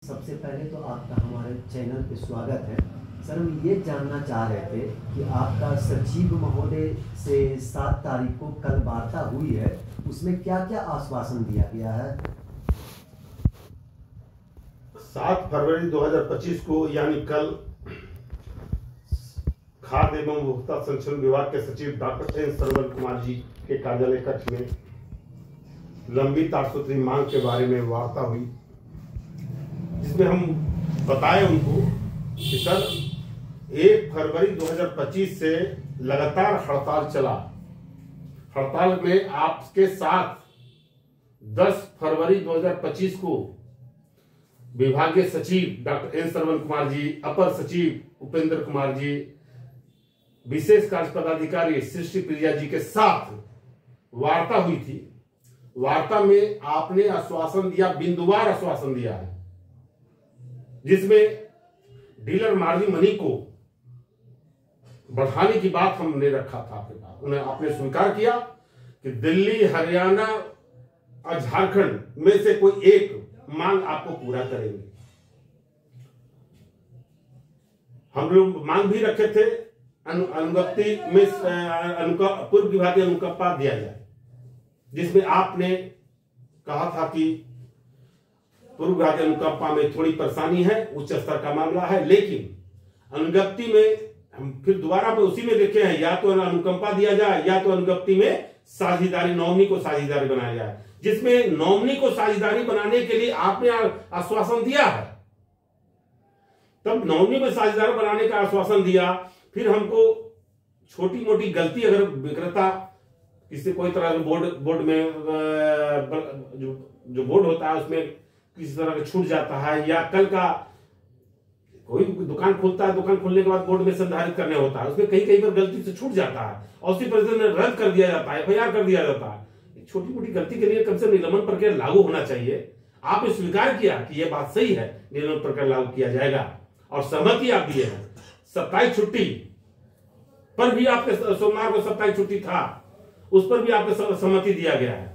सबसे पहले तो आपका हमारे चैनल पे स्वागत है। सर, हम ये जानना चाह रहे थे कि आपका सचिव महोदय से 7 तारीख को कल वार्ता हुई है, उसमें क्या क्या आश्वासन दिया गया है? 7 फरवरी 2025 को यानी कल खाद्य एवं उपभोक्ता संरक्षण विभाग के सचिव डॉक्टर एन सरवण कुमार जी के कार्यालय कक्ष में लंबित 803 मांग के बारे में वार्ता हुई, जिसमें हम बताए उनको कि सर 1 फरवरी 2025 से लगातार हड़ताल चला। हड़ताल में आपके साथ 10 फरवरी 2025 को विभागीय सचिव डॉक्टर एन सरवण कुमार जी, अपर सचिव उपेंद्र कुमार जी, विशेष कार्य पदाधिकारी सृष्टि प्रिया जी के साथ वार्ता हुई थी। वार्ता में आपने आश्वासन दिया, बिंदुवार आश्वासन दिया है, जिसमें डीलर मार्जिन मनी को बढ़ाने की बात हमने रखा था आपके पास। उन्हें आपने स्वीकार किया कि दिल्ली, हरियाणा और झारखंड में से कोई एक मांग आपको पूरा करेंगे। हम लोग मांग भी रखे थे अनुगप्ति में पूर्व विभागीय अनुकंपा दिया जाए, जिसमें आपने कहा था कि पूर्व विभागीय अनुकंपा में थोड़ी परेशानी है, उच्च स्तर का मामला है, लेकिन अनुगप्ति में हम फिर दोबारा पे उसी में देखे हैं, या तो अनुकंपा दिया जाए या तो अनुगप्ति में साझेदारी, नॉमिनी को साझेदारी बनाया जाए, जिसमें नॉमिनी को साझेदारी बनाने के लिए आपने आश्वासन दिया है। तब नॉमिनी में साझेदार बनाने का आश्वासन दिया, फिर हमको छोटी मोटी गलती अगर विक्रेता किसी कोई तरह बोर्ड में जो बोर्ड होता है उसमें किसी तरह का छूट जाता है, या कल का कोई दुकान खुलता है, दुकान खुलने के बाद बोर्ड में संधारित करने होता है, उसमें कहीं पर गलती से छूट जाता है और उसी परिस्थिति में रद्द कर दिया जाता है, FIR कर दिया जाता है। छोटी मोटी गलती के लिए कम से कम निलंबन प्रक्रिया लागू होना चाहिए। आपने स्वीकार किया कि यह बात सही है, निलंबन प्रक्रिया लागू किया जाएगा और सहमति आप दिए हैं। 27 छुट्टी पर भी आपके, सोमवार को 27 छुट्टी था, उस पर भी आपको सहमति दिया गया है।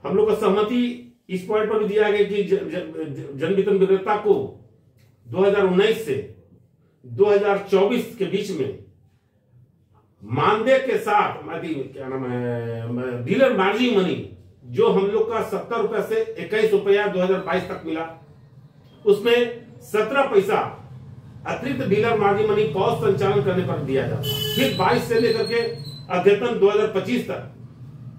हम लोग का सहमति इस पॉइंट पर भी दिया गया कि जन वितरण विक्रेता को 2019 से 2024 के बीच में मानदेय के साथ क्या नाम है, डीलर मार्जिन मनी जो हम लोग का 70 रुपए से 21 रुपया 2022 तक मिला, उसमें 17 पैसा अतिरिक्त डीलर मार्जिन मनी पॉज संचालन करने पर दिया जाता है। फिर 22 से लेकर के अद्यतन 2025 तक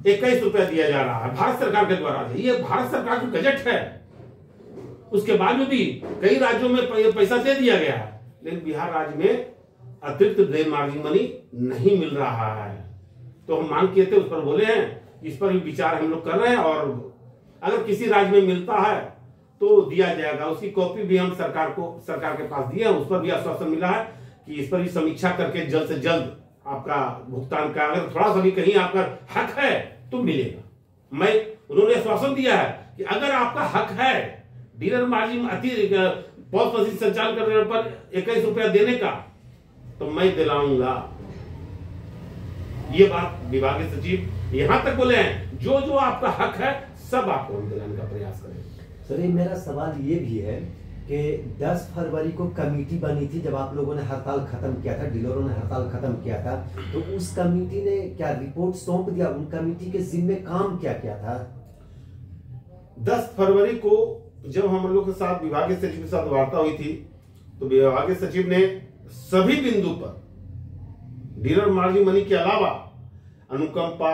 21 रुपया दिया जा रहा है भारत सरकार के द्वारा। ये भारत सरकार का बजट है, उसके बावजूद भी कई राज्यों में पैसा दे दिया गया है, लेकिन बिहार राज्य में अतिरिक्त डीलर मार्जिन मनी नहीं मिल रहा है। तो हम मांग किए थे, उस पर बोले हैं, इस पर भी विचार हम लोग कर रहे हैं और अगर किसी राज्य में मिलता है तो दिया जाएगा। उसकी कॉपी भी हम सरकार के पास दिए हैं, उस पर भी आश्वासन मिला है कि इस पर भी समीक्षा करके जल्द से जल्द आपका भुगतान का, अगर थोड़ा सा भी कहीं आपका हक है तो मिलेगा। उन्होंने आश्वासन दिया है कि अगर आपका हक है डीलर मार्जिन पॉज मशीन संचालन करने पर 21 रुपया देने का, तो मैं दिलाऊंगा। ये बात विभागीय सचिव यहां तक बोले हैं, जो जो आपका हक है सब आपको हम दिलाने का प्रयास करेंगे। सर, ये मेरा सवाल ये भी है कि 10 फरवरी को कमेटी बनी थी, जब आप लोगों ने हड़ताल खत्म किया था, डीलरों ने हड़ताल खत्म किया था, तो उस कमेटी ने क्या रिपोर्ट सौंप दिया? उन कमेटी के जिम्मे काम क्या क्या था? 10 फरवरी को जब हम लोग के साथ विभागीय सचिव के साथ वार्ता हुई थी, तो विभागीय सचिव ने सभी बिंदु पर डीलर मार्जिन मनी के अलावा अनुकंपा,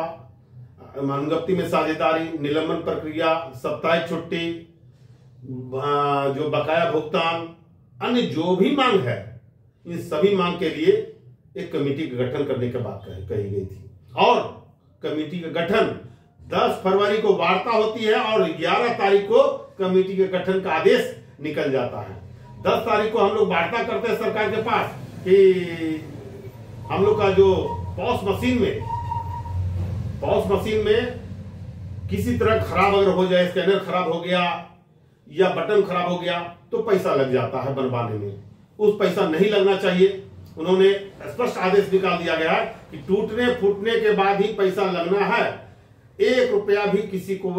अनुगप्ति में साझेदारी, निलंबन प्रक्रिया, साप्ताहिक छुट्टी, जो बकाया भुगतान, अन्य जो भी मांग है, इन सभी मांग के लिए एक कमेटी का गठन करने की बात कही गई थी। और कमेटी का गठन 10 फरवरी को वार्ता होती है और 11 तारीख को कमेटी के गठन का आदेश निकल जाता है। 10 तारीख को हम लोग वार्ता करते हैं सरकार के पास कि हम लोग का जो पॉस मशीन में किसी तरह खराब अगर हो जाए, स्कैनर खराब हो गया या बटन खराब हो गया, तो पैसा लग जाता है बनवाने में। उस पैसा नहीं लगना चाहिए। उन्होंने स्पष्ट आदेश निकाल दिया गया है कि टूटने फूटने के बाद ही पैसा लगना है। 1 रुपया भी किसी को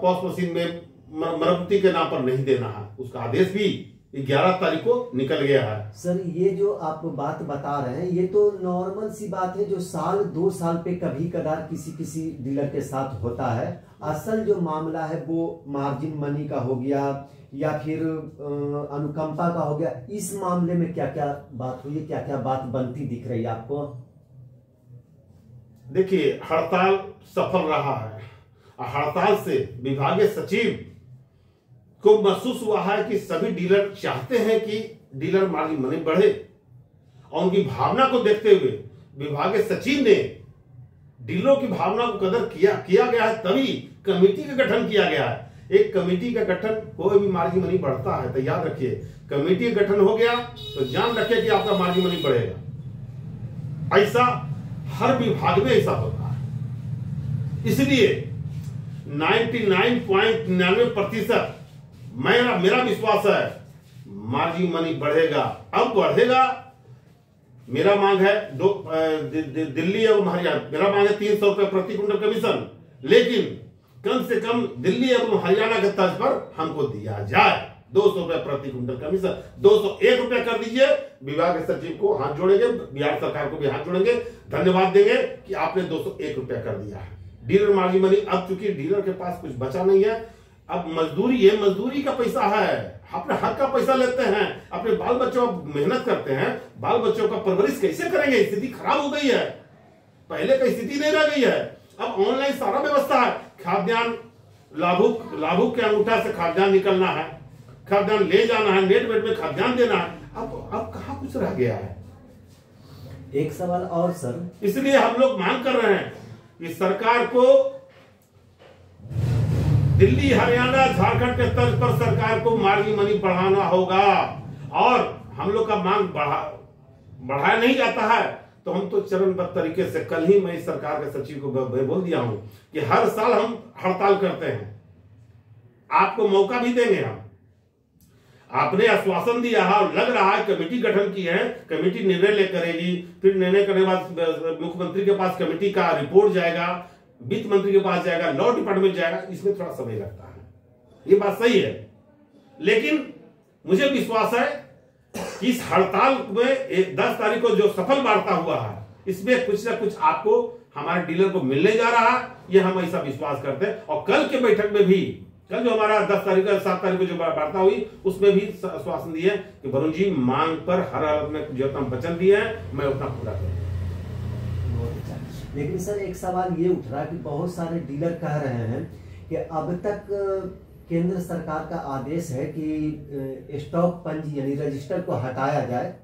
पॉस मशीन में मरम्मती के नाम पर नहीं देना है। उसका आदेश भी 11 तारीख को निकल गया है। सर ये जो आप बात बता रहे हैं ये तो नॉर्मल सी बात है जो साल 2 साल पे कभी कदार किसी किसी डीलर के साथ होता है। असल जो मामला है वो मार्जिन मनी का हो गया या फिर अनुकंपा का हो गया। इस मामले में क्या क्या बात हुई, क्या क्या बात बनती दिख रही है आपको? देखिए, हड़ताल सफल रहा है। हड़ताल से विभागीय सचिव को महसूस हुआ है कि सभी डीलर चाहते हैं कि डीलर मार्जिन मनी बढ़े, और उनकी भावना को देखते हुए विभागीय सचिव ने डीलरों की भावना को कदर किया गया है, तभी कमेटी का गठन किया गया है। एक कमेटी का गठन, कोई भी मार्जिन मनी बढ़ता है तो याद रखिए, कमेटी का गठन हो गया तो जान रखिए कि आपका मार्जिन मनी बढ़ेगा। ऐसा हर विभाग में ऐसा होता है। इसलिए 99.99% मेरा विश्वास है मार्जिन मनी बढ़ेगा। अब बढ़ेगा। मेरा मांग है दिल्ली एवं हरियाणा, मेरा मांग है 300 रुपए प्रति क्विंटल कमीशन, लेकिन कम से कम दिल्ली एवं हरियाणा के तर्ज पर हमको दिया जाए 200 रुपए प्रति क्विंटल कमीशन। 201 रुपए कर दीजिए। विभाग के सचिव को हाथ जोड़ेंगे, बिहार सरकार को भी हाथ जोड़ेंगे, धन्यवाद देंगे कि आपने 201 रुपया कर दिया है। डीलर मार्जिन मनी, अब चूंकि डीलर के पास कुछ बचा नहीं है, अब मजदूरी, ये मजदूरी का पैसा है, अपने हक का पैसा लेते हैं, अपने बाल बच्चों मेहनत करते हैं, बाल बच्चों का परवरिश कैसे करेंगे? स्थिति खराब हो गई है, पहले की स्थिति नहीं रह गई है। अब ऑनलाइन सारा व्यवस्था है। खाद्यान्न लाभुक के अंगूठा से खाद्यान्न निकलना है, खाद्यान्न ले जाना है, नेट वेट में खाद्यान्न देना है। अब कहां कुछ रह गया है? एक सवाल और सर, इसलिए हम लोग मांग कर रहे हैं कि सरकार को दिल्ली, हरियाणा, झारखंड के तर्ज पर सरकार को मार्जिन मनी बढ़ाना होगा। और हम लोग का मांग बढ़ाया नहीं जाता है तो हम तो चरणबद्ध तरीके से, कल ही मैं सरकार के सचिव को बोल दिया हूं कि हर साल हम हड़ताल करते हैं, आपको मौका भी देंगे हम। आपने आश्वासन दिया है और लग रहा है कमेटी गठन की है, कमेटी निर्णय ले करेगी, फिर निर्णय करने के बाद मुख्यमंत्री के पास कमेटी का रिपोर्ट जाएगा, वित्त मंत्री के पास जाएगा, लॉ डिपार्टमेंट जाएगा, इसमें थोड़ा समय लगता है, ये बात सही है। लेकिन मुझे विश्वास है कि इस हड़ताल में 10 तारीख को जो सफल वार्ता हुआ है, इसमें कुछ ना कुछ आपको हमारे डीलर को मिलने जा रहा है, ये हम ऐसा विश्वास करते हैं। और कल के बैठक में भी, कल जो हमारा 10 तारीख 7 तारीख को जो वार्ता हुई, उसमें भी आश्वासन दिए कि वरुण जी मांग पर हर हालत में जो हम वचन दिए हैं मैं उतना पूरा करूंगा। लेकिन सर एक सवाल ये उठ रहा है कि बहुत सारे डीलर कह रहे हैं कि अब तक केंद्र सरकार का आदेश है कि स्टॉक पंजी यानी रजिस्टर को हटाया जाए,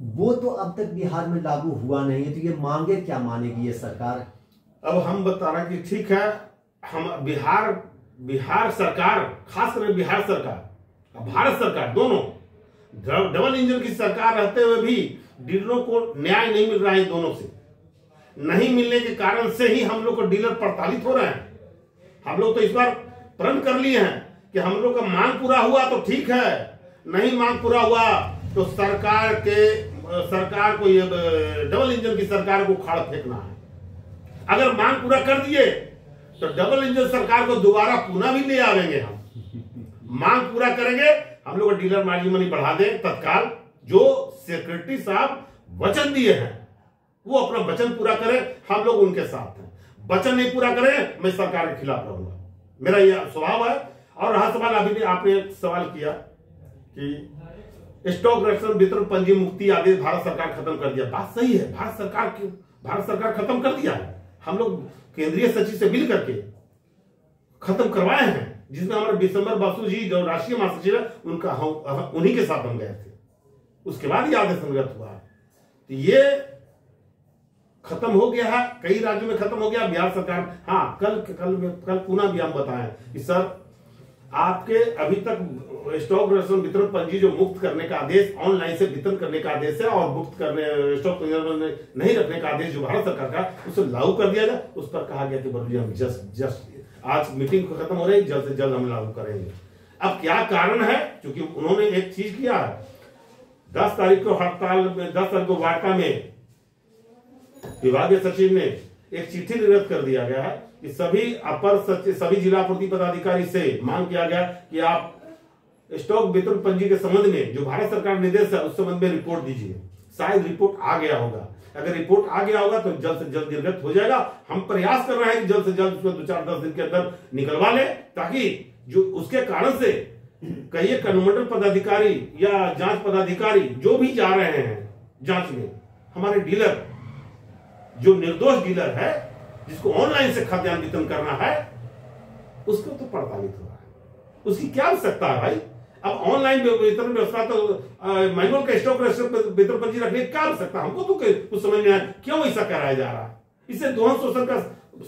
वो तो अब तक बिहार में लागू हुआ नहीं है, तो ये मांगे क्या मानेगी ये सरकार? अब हम बता रहे हैं कि ठीक है, हम बिहार सरकार, खासकर बिहार सरकार, भारत सरकार, दोनों डबल इंजन की सरकार रहते हुए भी डीलरों को न्याय नहीं मिल रहा है। दोनों से नहीं मिलने के कारण से ही हम लोग को डीलर प्रताड़ित हो रहे हैं। हम लोग तो इस बार प्रण कर लिए हैं कि हम लोग का मांग पूरा हुआ तो ठीक है, नहीं मांग पूरा हुआ तो सरकार को, ये डबल इंजन की सरकार को उखाड़ फेंकना है। अगर मांग पूरा कर दिए तो डबल इंजन सरकार को दोबारा पुनः भी ले आवेंगे हम। मांग पूरा करेंगे, हम लोग डीलर मार्जिन मनी बढ़ा दें तत्काल। जो सेक्रेटरी साहब वचन दिए हैं वो अपना वचन पूरा करें, हम लोग उनके साथ हैं। वचन नहीं पूरा करें, मैं सरकार के खिलाफ रहूंगा, मेरा यह स्वभाव है। और रहा सवाल, अभी भी आपने एक सवाल किया कि स्टॉक रक्षण वितरण पंजी मुक्ति आदेश भारत सरकार खत्म कर दिया। बात सही है, भारत सरकार खत्म कर दिया है। हम लोग केंद्रीय सचिव से मिल करके खत्म करवाए हैं, जिसमें हमारे दिसंबर बासु जी जो राष्ट्रीय महासचिव है उनका उन्हीं के साथ हम गए थे। उसके बाद ये आदेश निर्गत हुआ। तो ये खत्म हो गया है, कई राज्यों में खत्म हो गया। बिहार सरकार, हाँ, कल पुनः भी हम बताएं कि सर आपके अभी तक स्टॉक वितरण पंजी जो मुक्त करने का आदेश, ऑनलाइन से वितरण करने का आदेश है, और मुक्त करने स्टॉक नहीं रखने का आदेश जो भारत सरकार का, उसे लागू कर दिया जाए। उस पर कहा गया कि बल्कि हम जस्ट आज मीटिंग खत्म हो रही, जल्द से जल्द हम लागू करेंगे। अब क्या कारण है? क्योंकि उन्होंने एक चीज किया है, 10 तारीख को हड़ताल में, 10 तारीख को वार्ता में विभागीय सचिव ने एक चिट्ठी निर्गत कर दिया गया है कि सभी जिला पूर्ति पदाधिकारी से मांग किया गया कि आप स्टॉक वितरण पंजी के संबंध में जो भारत सरकार निर्देश है उस संबंध में रिपोर्ट दीजिए। शायद रिपोर्ट आ गया होगा, अगर रिपोर्ट आ गया होगा तो जल्द से जल्द निर्गत हो जाएगा। हम प्रयास कर रहे हैं कि जल्द से जल्द उसको 2-4-10 दिन के अंदर निकलवा ले, ताकि जो उसके कारण से कई अनुमंडल पदाधिकारी या जांच पदाधिकारी जो भी जा रहे हैं जांच में, हमारे डीलर जो निर्दोष डीलर है जिसको ऑनलाइन से खाद्यान्न वितरण करना है, उसको तो प्रताड़ित हो रहा है। उसकी क्या आवश्यकता है भाई? अब ऑनलाइन वितरण व्यवस्था तो मैनुअल का स्टॉक वितरण पंजी रखने की क्या आवश्यकता? हमको तो कुछ समझ में आया क्यों ऐसा कराया जा रहा है। इससे दोहन शोषण का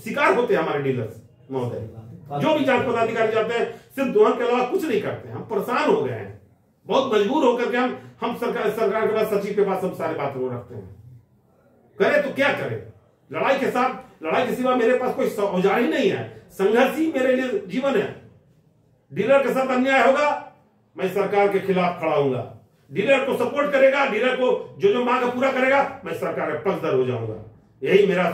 शिकार होते हैं हमारे डीलर्स महोदय। जो भी जांच पदाधिकारी जाते हैं सिर्फ दोहन के अलावा कुछ नहीं करते। हम परेशान हो गए हैं, बहुत मजबूर होकर के हम सरकार के पास, सचिव के पास हम सारे बात को रखते हैं। करे तो क्या करे? लड़ाई के सिवा मेरे पास कोई औजार ही नहीं है। संघर्ष ही मेरे लिए जीवन है। डीलर के साथ अन्याय होगा, मैं सरकार के खिलाफ खड़ा होऊंगा। डीलर को सपोर्ट करेगा, डीलर को जो मांग पूरा करेगा, मैं सरकार के पक्षधर हो जाऊंगा। यही मेरा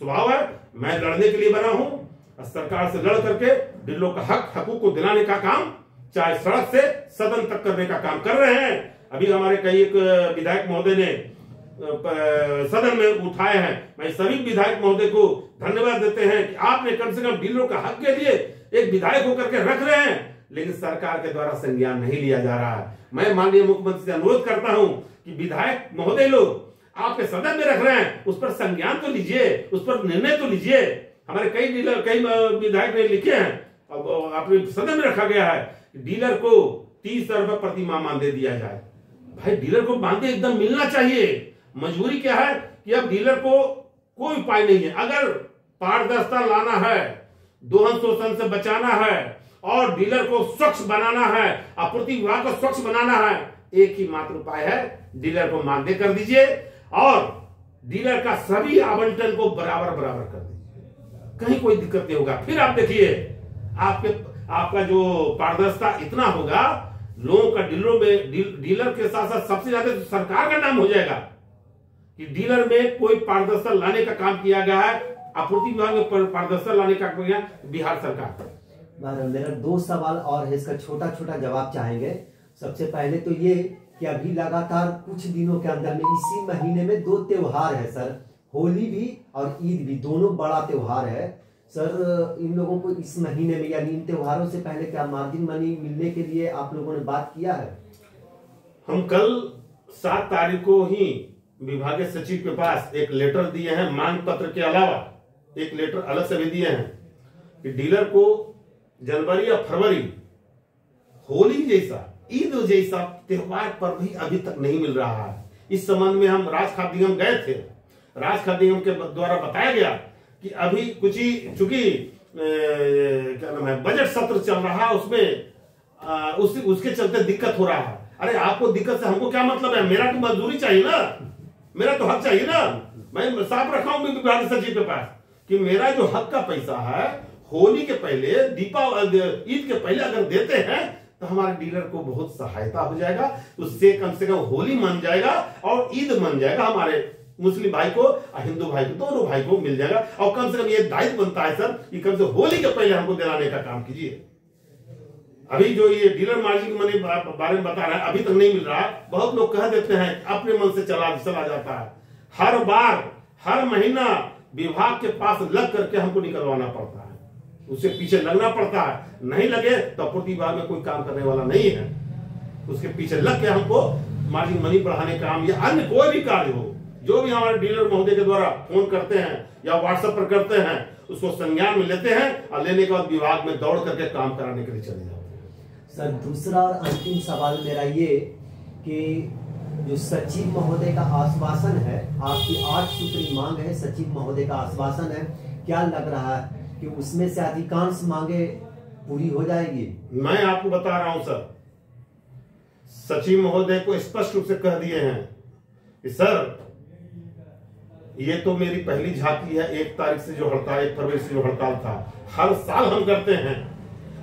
स्वभाव है। मैं लड़ने के लिए बना हूं। सरकार से लड़ करके डीलरों का हकूक को दिलाने का काम, चाहे सड़क से सदन तक करने का काम कर रहे हैं। अभी हमारे कई एक विधायक महोदय ने सदन में उठाए हैं। मैं सभी विधायक महोदय को धन्यवाद देते हैं कि आपने कम से कम डीलरों का हक के लिए एक विधायक होकर के रख रहे हैं, लेकिन सरकार के द्वारा संज्ञान नहीं लिया जा रहा है। मैं माननीय मुख्यमंत्री से अनुरोध करता हूं कि विधायक महोदय लोग आपके सदन में रख रहे हैं, उस पर संज्ञान तो लीजिए, उस पर निर्णय तो लीजिए। हमारे कई विधायक ने लिखे हैं, अब अपने सदन में रखा गया है कि डीलर को 30,000 रुपए प्रति माह मानदेय दिया जाए। भाई डीलर को मानदेय एकदम मिलना चाहिए। मजबूरी क्या है कि अब डीलर को कोई उपाय नहीं है। अगर पारदर्शिता लाना है, दोहन शोषण से बचाना है और डीलर को स्वच्छ बनाना है, आपूर्ति विभाग को स्वच्छ बनाना है, एक ही मात्र उपाय है, डीलर को मानदेय कर दीजिए और डीलर का सभी आवंटन को बराबर कर दीजिए। कहीं कोई दिक्कत नहीं होगा। फिर आप देखिए आपका जो पारदर्शिता इतना होगा, लोगों का डीलर के साथ साथ सबसे ज्यादा तो सरकार का नाम हो जाएगा कि डीलर में कोई पारदर्शिता लाने का काम किया गया है। आपूर्ति विभाग में पारदर्शिता लाने का काम किया बिहार सरकार। मेरा 2 सवाल और है, इसका छोटा छोटा जवाब चाहेंगे। सबसे पहले तो ये कि अभी लगातार कुछ दिनों के अंदर में इसी महीने में 2 त्योहार है सर, होली भी और ईद भी, दोनों बड़ा त्योहार है सर। इन लोगों को इस महीने में यानी इन त्योहारों से पहले क्या मार्जिन मनी मिलने के लिए आप लोगों ने बात किया है? हम कल 7 तारीख को ही विभागीय सचिव के पास एक लेटर दिए हैं। मांग पत्र के अलावा एक लेटर अलग से भी दिए हैं कि डीलर को जनवरी या फरवरी होली जैसा, ईद जैसा त्योहार पर भी अभी तक नहीं मिल रहा है। इस संबंध में हम राज खाद्य निगम गए थे। राज खाद्य निगम के द्वारा बताया गया कि अभी कुछ ही चूंकि क्या नाम है, बजट सत्र चल रहा है, उसमें उसके चलते दिक्कत हो रहा है। अरे आपको दिक्कत से हमको क्या मतलब है? मेरा तो मजदूरी चाहिए ना, मेरा तो हक चाहिए ना। मैं साफ रखा हूं विभाग सचिव के पास कि मेरा जो हक का पैसा है होली के पहले, ईद के पहले अगर देते हैं तो हमारे डीलर को बहुत सहायता हो जाएगा। उससे कम से कम होली मन जाएगा और ईद मन जाएगा। हमारे मुस्लिम भाई को और हिंदू भाई को, दोनों भाई को मिल जाएगा। और कम से कम ये दायित्व बनता है सर कि कम से होली के पहले हमको दिलाने का काम कीजिए। अभी जो ये डीलर मार्जिन मनी बारे में बता रहे हैं, अभी तक नहीं मिल रहा। बहुत लोग कह देते हैं, अपने मन से चला जाता है। हर बार हर महीना विभाग के पास लग करके हमको निकलवाना पड़ता है, उससे पीछे लगना पड़ता है। नहीं लगे तो आपूर्ति विभाग में कोई काम करने वाला नहीं है। उसके पीछे लग के हमको मार्जिन मनी बढ़ाने का काम या अन्य कोई भी कार्य हो, जो भी हमारे डीलर महोदय के द्वारा फोन करते हैं या व्हाट्सएप पर करते हैं, उसको संज्ञान में लेते हैं और लेने के बाद विभाग में दौड़ करके काम कराने के लिए चले जाते हैं। सर दूसरा और अंतिम सवाल मेरा ये कि जो सचिव महोदय का आश्वासन है, आपकी 8 सूत्री मांग है, सचिव महोदय का आश्वासन है, क्या लग रहा है कि उसमें से अधिकांश मांगे पूरी हो जाएगी? मैं आपको बता रहा हूं सर, सचिव महोदय को स्पष्ट रूप से कह दिए हैं कि सर ये तो मेरी पहली झांकी है। 1 तारीख से जो हड़ताल, 1 फरवरी से जो हड़ताल था, हर साल हम करते हैं।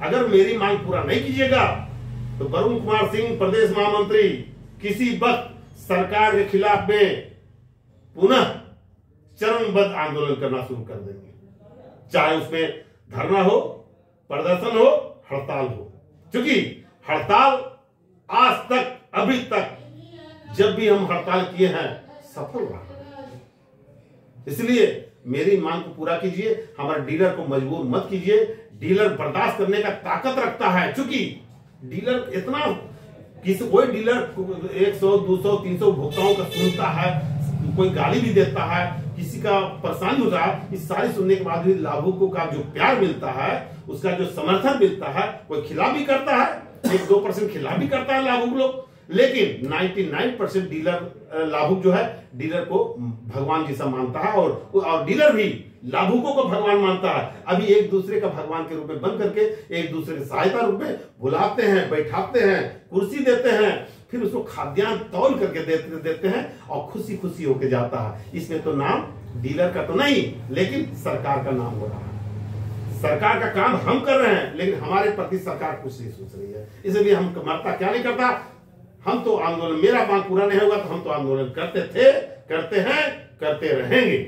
अगर मेरी मांग पूरा नहीं कीजिएगा तो वरुण कुमार सिंह प्रदेश महामंत्री किसी वक्त सरकार के खिलाफ में पुनः चरणबद्ध आंदोलन करना शुरू कर देंगे। चाहे उसमें धरना हो, प्रदर्शन हो, हड़ताल हो। क्योंकि हड़ताल आज तक, अभी तक जब भी हम हड़ताल किए हैं सफल रहा। इसलिए मेरी मांग को पूरा कीजिए, हमारे डीलर को मजबूर मत कीजिए। डीलर बर्दाश्त करने का ताकत रखता है, क्योंकि डीलर इतना, कोई डीलर 100, 200, 300 उपभोक्ताओं का सुनता है, कोई गाली भी देता है, किसी का परेशानी होता है, इस सारी सुनने के बाद भी लाभुकों का जो प्यार मिलता है, उसका जो समर्थन मिलता है, कोई खिलाफ भी करता है, 1-2% खिलाफ भी करता है लाभुक लोग, लेकिन 99% डीलर लाभुक जो है डीलर को भगवान जैसा मानता है, और डीलर भी लाभुकों को भगवान मानता है। अभी एक दूसरे का भगवान के रूप में बन करके एक दूसरे के सहायता रूप में बुलाते हैं, बैठाते हैं, कुर्सी देते हैं, फिर उसको खाद्यान्न तौल करके देते हैं और खुशी खुशी होके जाता है। इसमें तो नाम डीलर का तो नहीं, लेकिन सरकार का नाम हो रहा है। सरकार का काम हम कर रहे हैं, लेकिन हमारे प्रति सरकार कुछ नहीं सोच रही है। इसलिए हम मरता क्या नहीं करता, हम तो आंदोलन, मेरा मांग पूरा नहीं होगा तो हम तो आंदोलन करते थे, करते हैं, करते रहेंगे।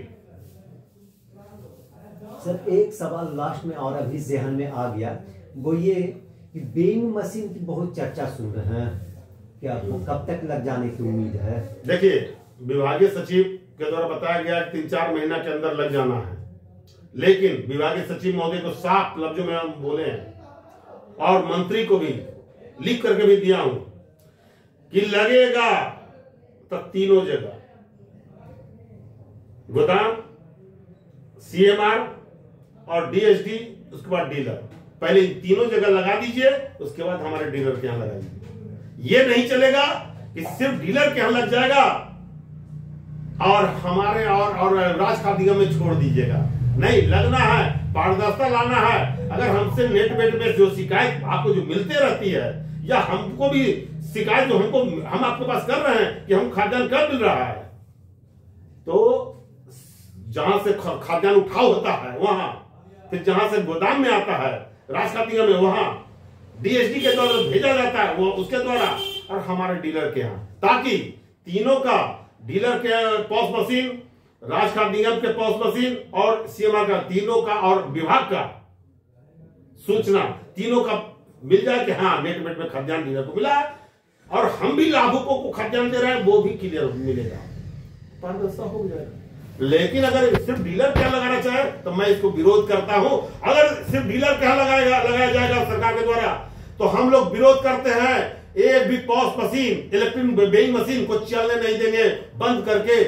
सर एक सवाल लास्ट में और अभी जहन में आ गया, वो ये कि वेइंग मशीन की बहुत चर्चा सुन रहे हैं, क्या वो कब तक लग जाने की उम्मीद है? देखिए, विभागीय सचिव के द्वारा बताया गया 3-4 महीना के अंदर लग जाना है, लेकिन विभागीय सचिव महोदय को साफ लफ्जों में हम बोले हैं और मंत्री को भी लिख करके भी दिया हूं कि लगेगा तो तीनों जगह, गोदाम, सीएमआर और डीएसडी, उसके बाद डीलर। पहले इन तीनों जगह लगा दीजिए, उसके बाद हमारे डीलर के यहां लगाइए। ये नहीं चलेगा कि सिर्फ डीलर के यहां लग जाएगा और हमारे और राज खाद्य निगम में छोड़ दीजिएगा। नहीं, लगना है, पारदर्शिता लाना है। अगर हमसे नेट में जो शिकायत आपको जो मिलते रहती है, या हमको भी शिकायत जो हम आपके पास कर रहे हैं कि हम खाद्यान्न कब मिल रहा है, तो जहां से खाद्यान्न उठाव होता है वहां, फिर जहां से गोदाम में आता है राज खाद्य निगम में, वहां डीएसडी के द्वारा भेजा जाता है, वो उसके द्वारा, और हमारे डीलर के यहाँ, ताकि तीनों का, डीलर के पॉस मशीन, राज खाद्य निगम के पॉस मशीन और सीएमआर का, तीनों का और विभाग का सूचना तीनों का मिल जाए कि हाँ नेट में खाद्यान्न डीलर को मिला है और हम भी लाभुकों को खाद्यान्न दे रहे हैं, वो भी क्लियर मिलेगा, पारदर्शिता हो जाएगा। लेकिन अगर सिर्फ डीलर क्या लगाना चाहे तो मैं इसको विरोध करता हूं। अगर सिर्फ डीलर क्या लगाया जाएगा सरकार के द्वारा, तो हम लोग विरोध करते हैं। एक भी POS machine, electronic weighing machine को चलने नहीं देंगे, बंद करके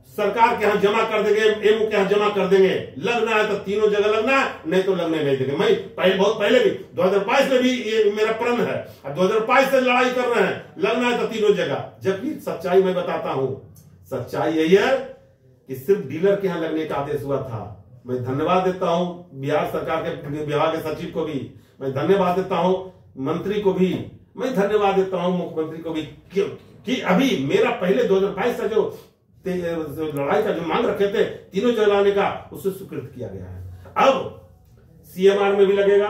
सरकार के यहां जमा कर देंगे, एमओ के यहां जमा कर देंगे। लगना है तो तीनों जगह लगना है, नहीं तो लगने नहीं देंगे। मैं बहुत पहले भी 2022 में भी ये मेरा प्रण है, और 2022 से लड़ाई कर रहे हैं, लगना है तो तीनों जगह। जबकि सच्चाई मैं बताता हूं, सच्चाई यही है कि सिर्फ डीलर के यहां लगने का आदेश हुआ था। मैं धन्यवाद देता हूं बिहार सरकार के विभाग के सचिव को भी, मैं धन्यवाद देता हूं मंत्री को भी, मैं धन्यवाद देता हूं मुख्यमंत्री को भी कि अभी मेरा पहले 2022 का जो लड़ाई का जो मांग रखे थे तीनों जगह लाने का, उसे स्वीकृत किया गया है। अब सीएमआर में भी लगेगा,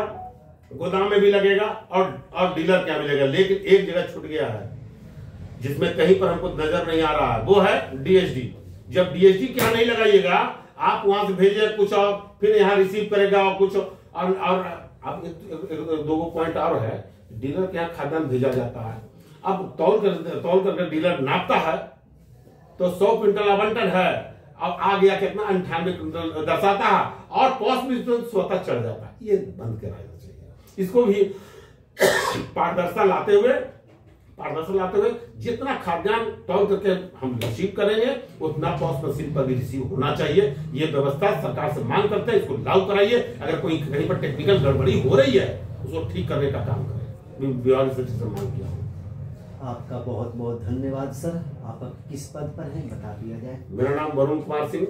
गोदाम में भी लगेगा और डीलर क्या मिलेगा। लेकिन एक जगह छूट गया है जिसमें कहीं पर हमको नजर नहीं आ रहा है, वो है डीएसडी। जब डीएसडी के यहां नहीं लगाइएगा, आप वहां से भेजिए कुछ और, फिर यहां रिसीव करेगा और कुछ और अब दो पॉइंट और है, डीलर के यहाँ खाद्यान्न भेजा जाता है। अब तौल कर डीलर नापता है तो 100 क्विंटल आवंटन है, अब आ गया कितना 98 क्विंटल दर्शाता है, और पॉस भी स्वतः चढ़ जाता है। ये बंद कराना चाहिए। इसको भी पारदर्शिता लाते हुए जितना खाद्यान्न तौल करके हम रिसीव करेंगे, उतना पॉस मशीन पर भी रिसीव होना चाहिए। ये व्यवस्था सरकार से मांग करते हैं, इसको लागू कराइए। अगर कोई कहीं पर टेक्निकल गड़बड़ी हो रही है, उसको ठीक करने का काम करें। विभाग से मांग किया। आपका बहुत बहुत धन्यवाद सर। आप किस पद पर हैं बता दिया जाए। मेरा नाम वरुण कुमार सिंह,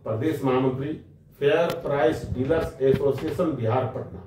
प्रदेश महामंत्री, fair price dealers association Bihar, Patna.